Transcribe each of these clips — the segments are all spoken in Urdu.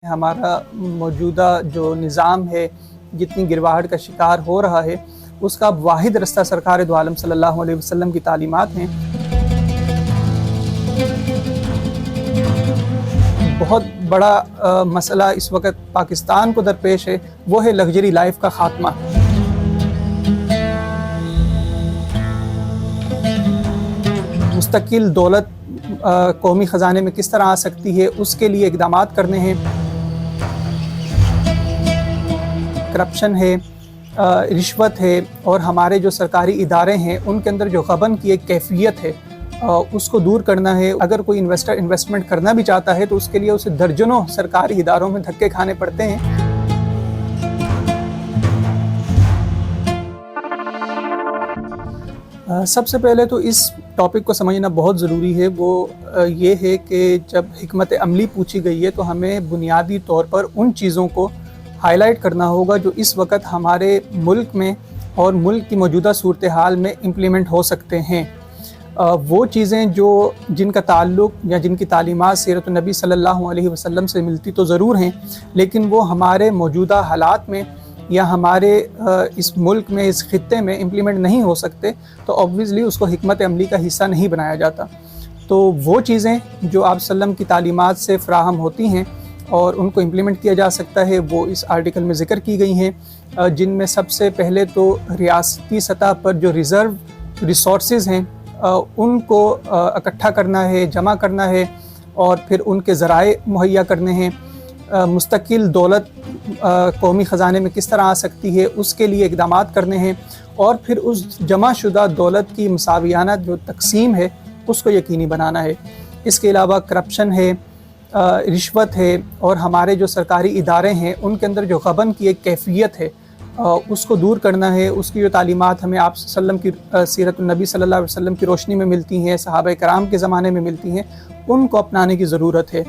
ہمارا موجودہ جو نظام ہے جتنی گرواہٹ کا شکار ہو رہا ہے اس کا واحد رستہ سرکار دو عالم صلی اللہ علیہ وسلم کی تعلیمات ہیں۔ بہت بڑا مسئلہ اس وقت پاکستان کو درپیش ہے، وہ ہے لگژری لائف کا خاتمہ۔ مستقل دولت قومی خزانے میں کس طرح آ سکتی ہے، اس کے لیے اقدامات کرنے ہیں۔ کرپشن ہے، رشوت ہے، اور ہمارے جو سرکاری ادارے ہیں ان کے اندر جو غبن کی ایک کیفیت ہے اس کو دور کرنا ہے۔ اگر کوئی انویسٹر انویسٹمنٹ کرنا بھی چاہتا ہے تو اس کے لیے اسے درجنوں سرکاری اداروں میں دھکے کھانے پڑتے ہیں۔ سب سے پہلے تو اس ٹاپک کو سمجھنا بہت ضروری ہے، وہ یہ ہے کہ جب حکمت عملی پوچھی گئی ہے تو ہمیں بنیادی طور پر ان چیزوں کو ہائی لائٹ کرنا ہوگا جو اس وقت ہمارے ملک میں اور ملک کی موجودہ صورتحال میں امپلیمنٹ ہو سکتے ہیں۔ وہ چیزیں جن کا تعلق یا جن کی تعلیمات سیرت النبی صلی اللہ علیہ وسلم سے ملتی تو ضرور ہیں، لیکن وہ ہمارے موجودہ حالات میں یا ہمارے اس ملک میں اس خطے میں امپلیمنٹ نہیں ہو سکتے، تو آبویسلی اس کو حکمت عملی کا حصہ نہیں بنایا جاتا۔ تو وہ چیزیں جو آپ صلی اللہ علیہ وسلم کی تعلیمات سے فراہم ہوتی ہیں اور ان کو امپلیمنٹ کیا جا سکتا ہے، وہ اس آرٹیکل میں ذکر کی گئی ہیں، جن میں سب سے پہلے تو ریاستی سطح پر جو ریزرو ریسورسز ہیں ان کو اکٹھا کرنا ہے، جمع کرنا ہے، اور پھر ان کے ذرائع مہیا کرنے ہیں۔ مستقل دولت قومی خزانے میں کس طرح آ سکتی ہے، اس کے لیے اقدامات کرنے ہیں، اور پھر اس جمع شدہ دولت کی مساویانہ جو تقسیم ہے اس کو یقینی بنانا ہے۔ اس کے علاوہ کرپشن ہے، رشوت ہے، اور ہمارے جو سرکاری ادارے ہیں ان کے اندر جو غبن کی ایک کیفیت ہے اس کو دور کرنا ہے۔ اس کی جو تعلیمات ہمیں آپ صلی اللہ علیہ وسلم کی سیرت النبی صلی اللہ علیہ وسلم کی روشنی میں ملتی ہیں، صحابہ کرام کے زمانے میں ملتی ہیں، ان کو اپنانے کی ضرورت ہے۔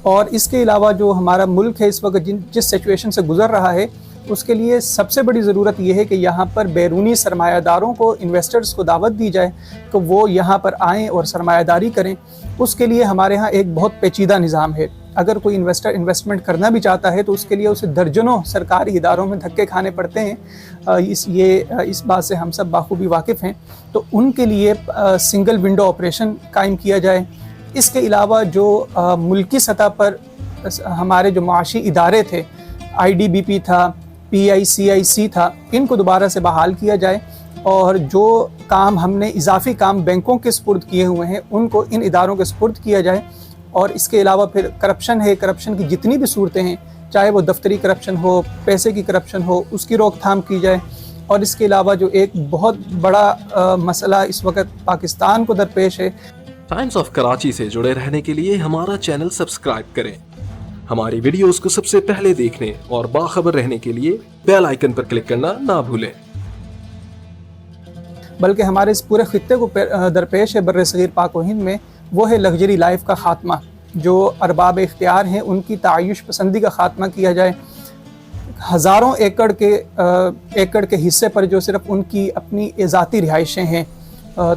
اور اس کے علاوہ جو ہمارا ملک ہے اس وقت جس سچویشن سے گزر رہا ہے، اس کے لیے سب سے بڑی ضرورت یہ ہے کہ یہاں پر بیرونی سرمایہ داروں کو، انویسٹرز کو دعوت دی جائے کہ وہ یہاں پر آئیں اور سرمایہ داری کریں۔ اس کے لیے ہمارے ہاں ایک بہت پیچیدہ نظام ہے۔ اگر کوئی انویسٹر انویسٹمنٹ کرنا بھی چاہتا ہے تو اس کے لیے اسے درجنوں سرکاری اداروں میں دھکے کھانے پڑتے ہیں۔ اس بات سے ہم سب بخوبی واقف ہیں۔ تو ان کے لیے سنگل ونڈو آپریشن قائم کیا جائے۔ اس کے علاوہ جو ملکی سطح پر ہمارے جو معاشی ادارے تھے، IDBP تھا، PICIC تھا، ان کو دوبارہ سے بحال کیا جائے، اور جو کام ہم نے اضافی کام بینکوں کے سپرد کیے ہوئے ہیں ان کو ان اداروں کے سپرد کیا جائے۔ اور اس کے علاوہ پھر کرپشن ہے، کرپشن کی جتنی بھی صورتیں ہیں، چاہے وہ دفتری کرپشن ہو، پیسے کی کرپشن ہو، اس کی روک تھام کی جائے۔ اور اس کے علاوہ جو ایک بہت بڑا مسئلہ اس وقت پاکستان کو درپیش ہے۔ ٹائمز آف کراچی سے جڑے رہنے کے لیے ہمارا چینل سبسکرائب کریں۔ ہماری ویڈیوز کو سب سے پہلے دیکھنے اور باخبر رہنے کے لیے بیل آئیکن پر کلک کرنا نہ بھولیں۔ بلکہ ہمارے اس پورے خطے کو درپیش ہے بر صغیر پاک و ہند میں، وہ ہے لگژری لائف کا خاتمہ۔ جو ارباب اختیار ہیں ان کی تعیش پسندی کا خاتمہ کیا جائے۔ ہزاروں ایکڑ کے حصے پر جو صرف ان کی اپنی ذاتی رہائشیں ہیں،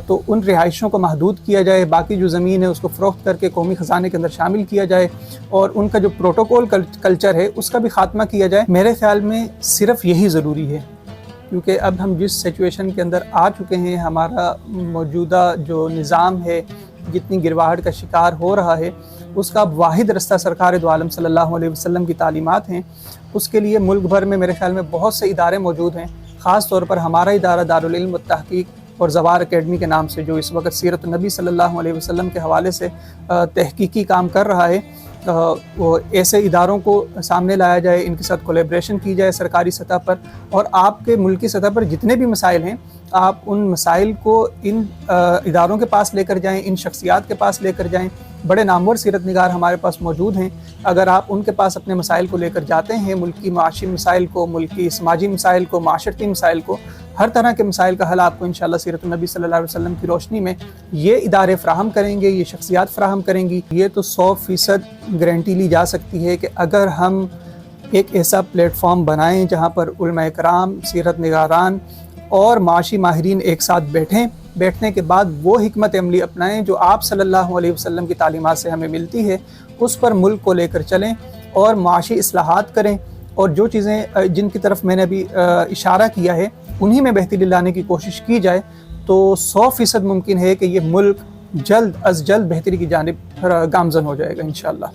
تو ان رہائشوں کو محدود کیا جائے۔ باقی جو زمین ہے اس کو فروخت کر کے قومی خزانے کے اندر شامل کیا جائے، اور ان کا جو پروٹوکول کلچر ہے اس کا بھی خاتمہ کیا جائے۔ میرے خیال میں صرف یہی ضروری ہے، کیونکہ اب ہم جس سچویشن کے اندر آ چکے ہیں، ہمارا موجودہ جو نظام ہے جتنی گرواہٹ کا شکار ہو رہا ہے اس کا واحد رستہ سرکار دو عالم صلی اللہ علیہ وسلم کی تعلیمات ہیں۔ اس کے لیے ملک بھر میں میرے خیال میں بہت سے ادارے موجود ہیں، خاص طور پر ہمارا ادارہ دارالعلم والتحقیق اور زوار اکیڈمی کے نام سے، جو اس وقت سیرت النبی صلی اللہ علیہ وسلم کے حوالے سے تحقیقی کام کر رہا ہے۔ وہ ایسے اداروں کو سامنے لایا جائے، ان کے ساتھ کولیبریشن کی جائے سرکاری سطح پر، اور آپ کے ملکی سطح پر جتنے بھی مسائل ہیں آپ ان مسائل کو ان اداروں کے پاس لے کر جائیں، ان شخصیات کے پاس لے کر جائیں۔ بڑے نامور سیرت نگار ہمارے پاس موجود ہیں۔ اگر آپ ان کے پاس اپنے مسائل کو لے کر جاتے ہیں، ملکی معاشی مسائل کو، ملکی سماجی مسائل کو، معاشرتی مسائل کو، ہر طرح کے مسائل کا حل آپ کو انشاءاللہ سیرت النبی صلی اللہ علیہ وسلم کی روشنی میں یہ ادارے فراہم کریں گے، یہ شخصیات فراہم کریں گی۔ یہ تو 100% گارنٹی لی جا سکتی ہے کہ اگر ہم ایک ایسا پلیٹ فارم بنائیں جہاں پر علماء کرام، سیرت نگاران اور معاشی ماہرین ایک ساتھ بیٹھنے کے بعد وہ حکمت عملی اپنائیں جو آپ صلی اللہ علیہ وسلم کی تعلیمات سے ہمیں ملتی ہے، اس پر ملک کو لے کر چلیں، اور معاشی اصلاحات کریں اور جو چیزیں جن کی طرف میں نے ابھی اشارہ کیا ہے انہی میں بہتری لانے کی کوشش کی جائے تو 100% ممکن ہے کہ یہ ملک جلد از جلد بہتری کی جانب گامزن ہو جائے گا انشاءاللہ۔